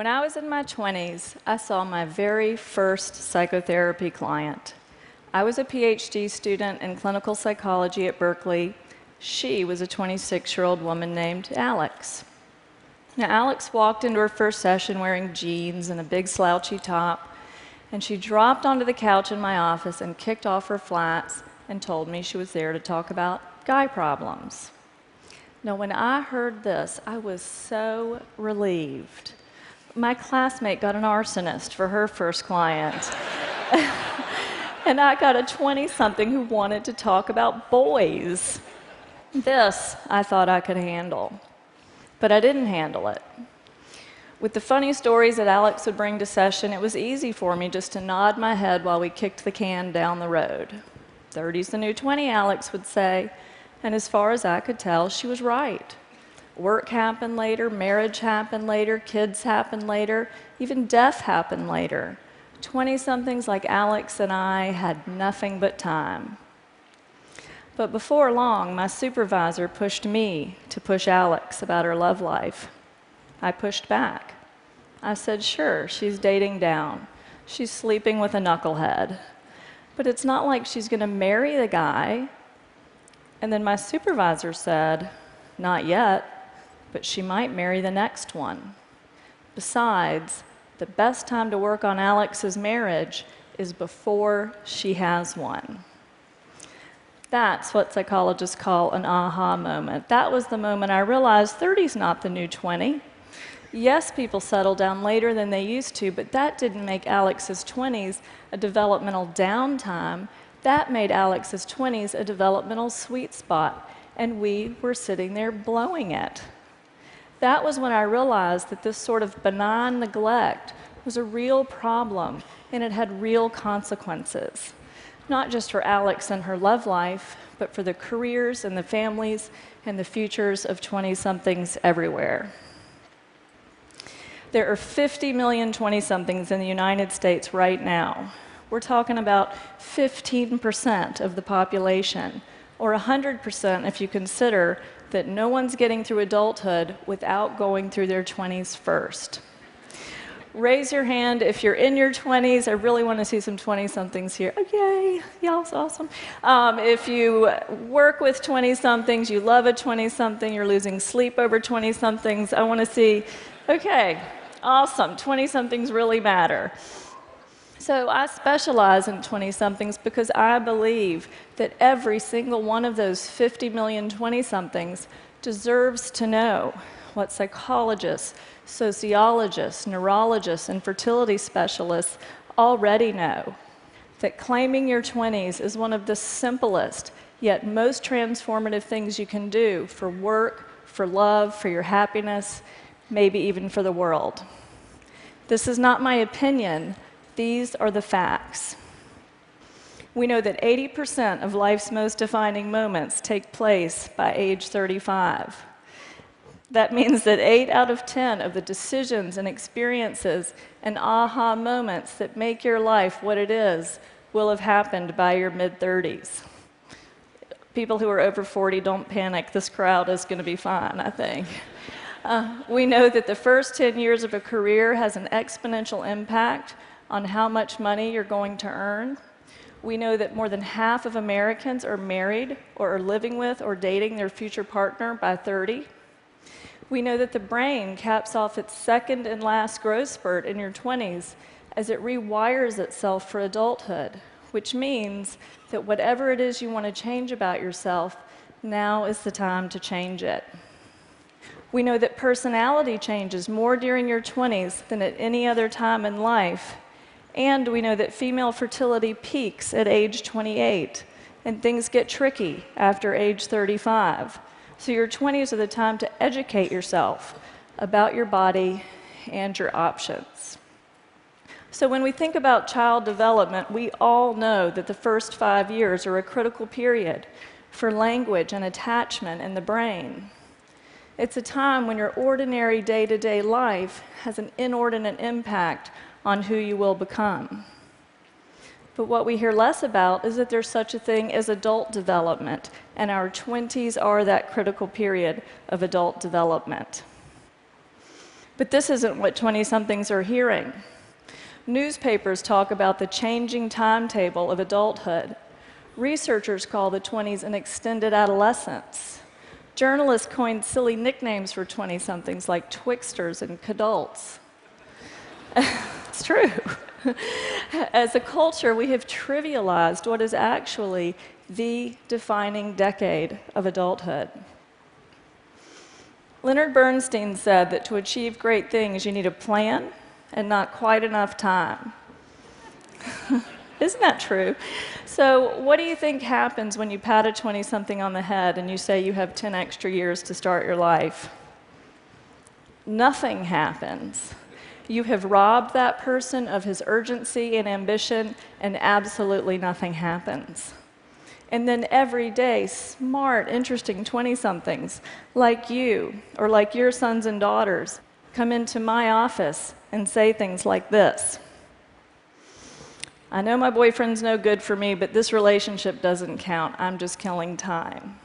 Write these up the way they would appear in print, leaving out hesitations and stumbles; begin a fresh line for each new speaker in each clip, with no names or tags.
When I was in my 20s, I saw my very first psychotherapy client. I was a PhD student in clinical psychology at Berkeley. She was a 26-year-old woman named Alex. Now, Alex walked into her first session wearing jeans and a big slouchy top, and she dropped onto the couch in my office and kicked off her flats and told me she was there to talk about guy problems. Now, when I heard this, I was so relieved. My classmate got an arsonist for her first client. And I got a 20-something who wanted to talk about boys. This I thought I could handle. But I didn't handle it. With the funny stories that Alex would bring to session, it was easy for me just to nod my head while we kicked the can down the road. 30's the new 20, Alex would say, and as far as I could tell, she was right. Work happened later, marriage happened later, kids happened later, even death happened later. 20-somethings like Alex and I had nothing but time. But before long, my supervisor pushed me to push Alex about her love life. I pushed back. I said, sure, she's dating down. She's sleeping with a knucklehead. But it's not like she's going to marry the guy. And then my supervisor said, not yet, but she might marry the next one. Besides, the best time to work on Alex's marriage is before she has one. That's what psychologists call an aha moment. That was the moment I realized 30's not the new 20. Yes, people settle down later than they used to, but that didn't make Alex's 20s a developmental downtime. That made Alex's 20s a developmental sweet spot, and we were sitting there blowing it. That was when I realized that this sort of benign neglect was a real problem, and it had real consequences. Not just for Alex and her love life, but for the careers and the families and the futures of 20-somethings everywhere. There are 50 million 20-somethings in the United States right now. We're talking about 15% of the population, or 100% if you consider that no one's getting through adulthood without going through their 20s first. Raise your hand if you're in your 20s. I really want to see some 20-somethings here. Oh, yay, y'all's awesome. If you work with 20-somethings, you love a 20-something, you're losing sleep over 20-somethings, I want to see, okay, awesome, 20-somethings really matter. So I specialize in 20-somethings because I believe that every single one of those 50 million 20-somethings deserves to know what psychologists, sociologists, neurologists, and fertility specialists already know, that claiming your 20s is one of the simplest yet most transformative things you can do for work, for love, for your happiness, maybe even for the world. This is not my opinion. These are the facts. We know that 80% of life's most defining moments take place by age 35. That means that 8 out of 10 of the decisions and experiences and aha moments that make your life what it is will have happened by your mid-30s. People who are over 40, don't panic. This crowd is going to be fine, I think. We know that the first 10 years of a career has an exponential impact on how much money you're going to earn. We know that more than half of Americans are married or are living with or dating their future partner by 30. We know that the brain caps off its second and last growth spurt in your 20s as it rewires itself for adulthood, which means that whatever it is you want to change about yourself, now is the time to change it. We know that personality changes more during your 20s than at any other time in life. And we know that female fertility peaks at age 28, and things get tricky after age 35. So your 20s are the time to educate yourself about your body and your options. So when we think about child development, we all know that the first 5 years are a critical period for language and attachment in the brain. It's a time when your ordinary day-to-day life has an inordinate impact on who you will become. But what we hear less about is that there's such a thing as adult development, and our 20s are that critical period of adult development. But this isn't what 20-somethings are hearing. Newspapers talk about the changing timetable of adulthood. Researchers call the 20s an extended adolescence. Journalists coined silly nicknames for 20-somethings like Twixters and Cadults. It's true. As a culture, we have trivialized what is actually the defining decade of adulthood. Leonard Bernstein said that to achieve great things, you need a plan and not quite enough time. Isn't that true? So what do you think happens when you pat a 20-something on the head and you say you have 10 extra years to start your life? Nothing happens. You have robbed that person of his urgency and ambition, and absolutely nothing happens. And then every day, smart, interesting 20-somethings like you, or like your sons and daughters, come into my office and say things like this. I know my boyfriend's no good for me, but this relationship doesn't count. I'm just killing time.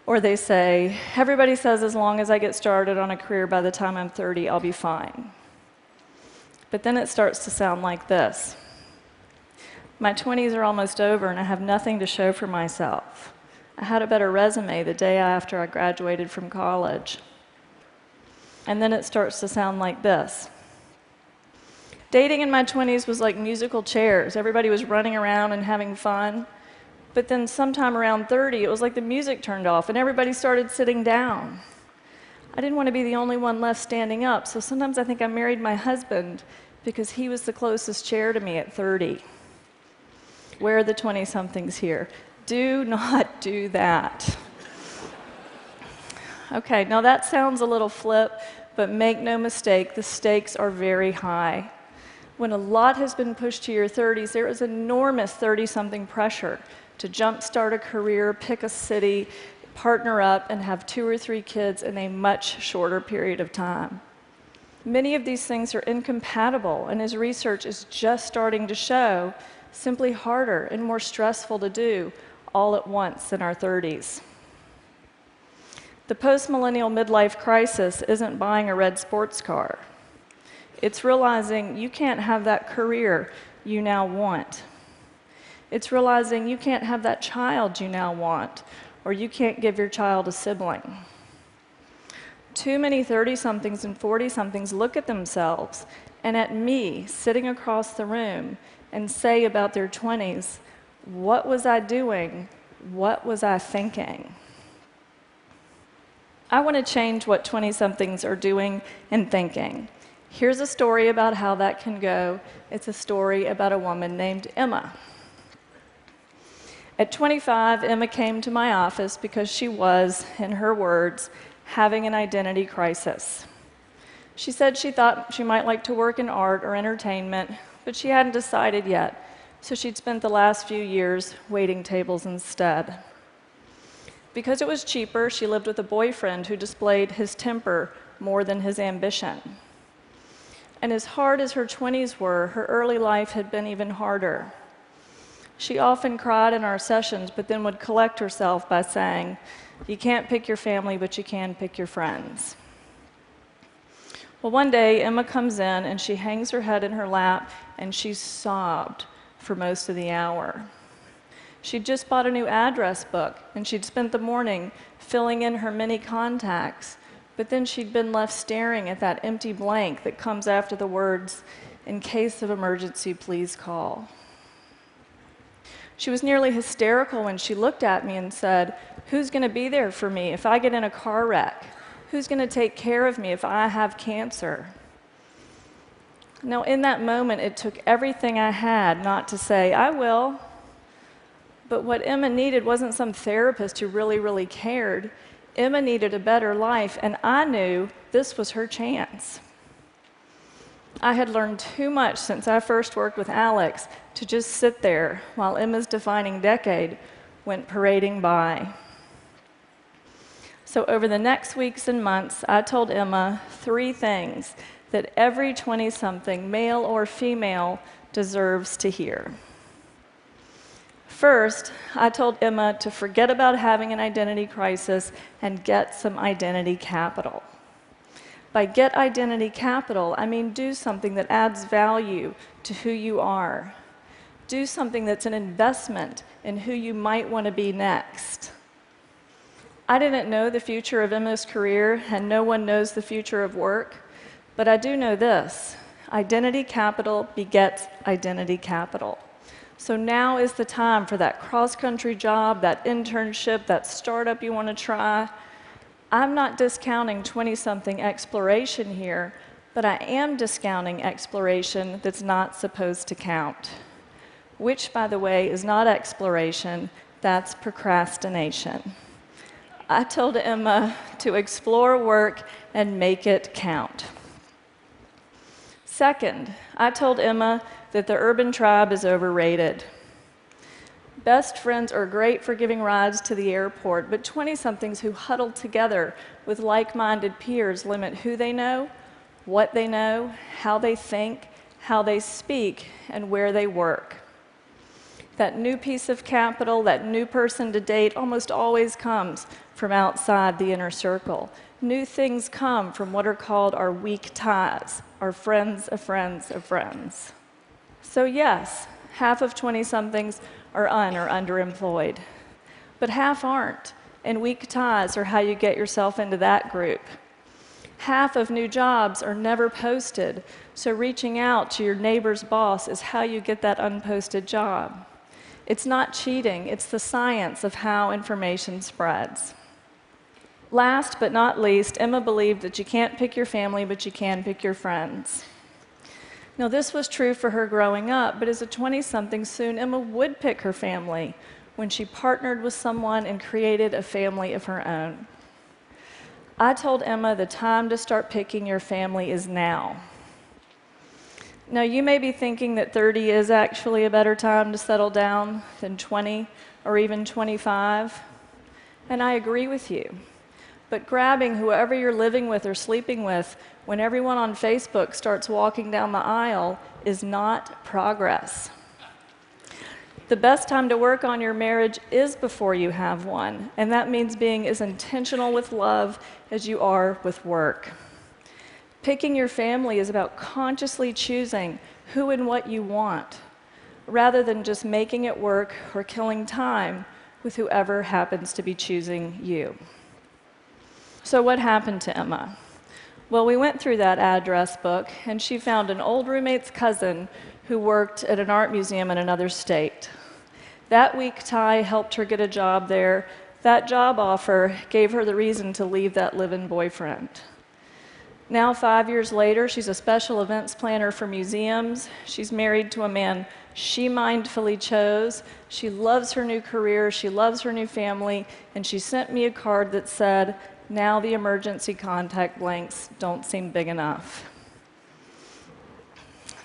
Or they say, everybody says as long as I get started on a career by the time I'm 30, I'll be fine. But then it starts to sound like this. My 20s are almost over and I have nothing to show for myself. I had a better resume the day after I graduated from college. And then it starts to sound like this. Dating in my 20s was like musical chairs. Everybody was running around and having fun. But then sometime around 30, it was like the music turned off and everybody started sitting down. I didn't want to be the only one left standing up, so sometimes I think I married my husband because he was the closest chair to me at 30. Where are the 20-somethings here? Do not do that. Okay, now that sounds a little flip, but make no mistake, the stakes are very high. When a lot has been pushed to your 30s, there is enormous 30-something pressure to jumpstart a career, pick a city, partner up, and have 2 or 3 kids in a much shorter period of time. Many of these things are incompatible, and as research is just starting to show, simply harder and more stressful to do all at once in our 30s. The post-millennial midlife crisis isn't buying a red sports car. It's realizing you can't have that career you now want. It's realizing you can't have that child you now want, or you can't give your child a sibling. Too many 30-somethings and 40-somethings look at themselves and at me sitting across the room and say about their 20s, what was I doing? What was I thinking? I want to change what 20-somethings are doing and thinking. Here's a story about how that can go. It's a story about a woman named Emma. At 25, Emma came to my office because she was, in her words, having an identity crisis. She said she thought she might like to work in art or entertainment, but she hadn't decided yet, so she'd spent the last few years waiting tables instead. Because it was cheaper, she lived with a boyfriend who displayed his temper more than his ambition. And as hard as her 20s were, her early life had been even harder. She often cried in our sessions, but then would collect herself by saying, you can't pick your family, but you can pick your friends. Well, one day, Emma comes in, and she hangs her head in her lap, and she sobbed for most of the hour. She'd just bought a new address book, and she'd spent the morning filling in her many contacts, but then she'd been left staring at that empty blank that comes after the words, in case of emergency, please call. She was nearly hysterical when she looked at me and said, who's going to be there for me if I get in a car wreck? Who's going to take care of me if I have cancer? Now, in that moment, it took everything I had not to say, I will. But what Emma needed wasn't some therapist who really, really cared. Emma needed a better life, and I knew this was her chance. I had learned too much since I first worked with Alex to just sit there while Emma's defining decade went parading by. So over the next weeks and months, I told Emma 3 things that every 20-something, male or female, deserves to hear. First, I told Emma to forget about having an identity crisis and get some identity capital. By get identity capital, I mean do something that adds value to who you are. Do something that's an investment in who you might want to be next. I didn't know the future of Emma's career, and no one knows the future of work, but I do know this: identity capital begets identity capital. So now is the time for that cross-country job, that internship, that startup you want to try. I'm not discounting 20-something exploration here, but I am discounting exploration that's not supposed to count. Which, by the way, is not exploration, that's procrastination. I told Emma to explore work and make it count. Second, I told Emma that the urban tribe is overrated. Best friends are great for giving rides to the airport, but 20-somethings who huddle together with like-minded peers limit who they know, what they know, how they think, how they speak, and where they work. That new piece of capital, that new person to date, almost always comes from outside the inner circle. New things come from what are called our weak ties, our friends of friends of friends. So yes, half of 20-somethings are underemployed, but half aren't, and weak ties are how you get yourself into that group. Half of new jobs are never posted, so reaching out to your neighbor's boss is how you get that unposted job. It's not cheating, it's the science of how information spreads. Last but not least, Emma believed that you can't pick your family, but you can pick your friends. Now, this was true for her growing up, but as a 20-something, soon Emma would pick her family when she partnered with someone and created a family of her own. I told Emma the time to start picking your family is now. Now, you may be thinking that 30 is actually a better time to settle down than 20 or even 25, and I agree with you. But grabbing whoever you're living with or sleeping with when everyone on Facebook starts walking down the aisle is not progress. The best time to work on your marriage is before you have one, and that means being as intentional with love as you are with work. Picking your family is about consciously choosing who and what you want, rather than just making it work or killing time with whoever happens to be choosing you. So what happened to Emma? Well, we went through that address book, and she found an old roommate's cousin who worked at an art museum in another state. That weak tie helped her get a job there. That job offer gave her the reason to leave that live-in boyfriend. Now, 5 years later, she's a special events planner for museums. She's married to a man she mindfully chose. She loves her new career, she loves her new family, and she sent me a card that said, "Now the emergency contact blanks don't seem big enough."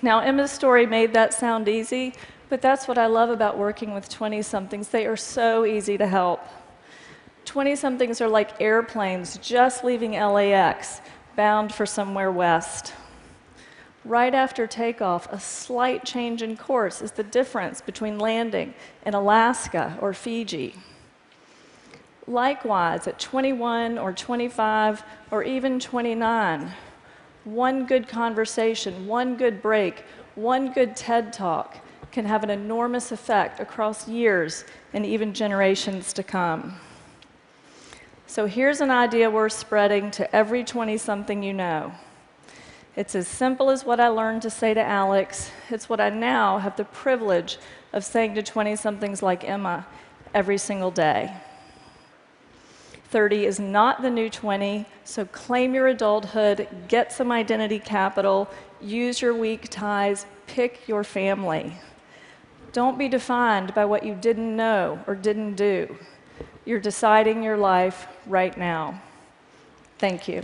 Now, Emma's story made that sound easy, but that's what I love about working with 20-somethings. They are so easy to help. 20-somethings are like airplanes just leaving LAX, bound for somewhere west. Right after takeoff, a slight change in course is the difference between landing in Alaska or Fiji. Likewise, at 21 or 25 or even 29, one good conversation, one good break, one good TED Talk can have an enormous effect across years and even generations to come. So here's an idea worth spreading to every 20-something you know. It's as simple as what I learned to say to Alex. It's what I now have the privilege of saying to 20-somethings like Emma every single day. 30 is not the new 20, so claim your adulthood, get some identity capital, use your weak ties, pick your family. Don't be defined by what you didn't know or didn't do. You're deciding your life right now. Thank you.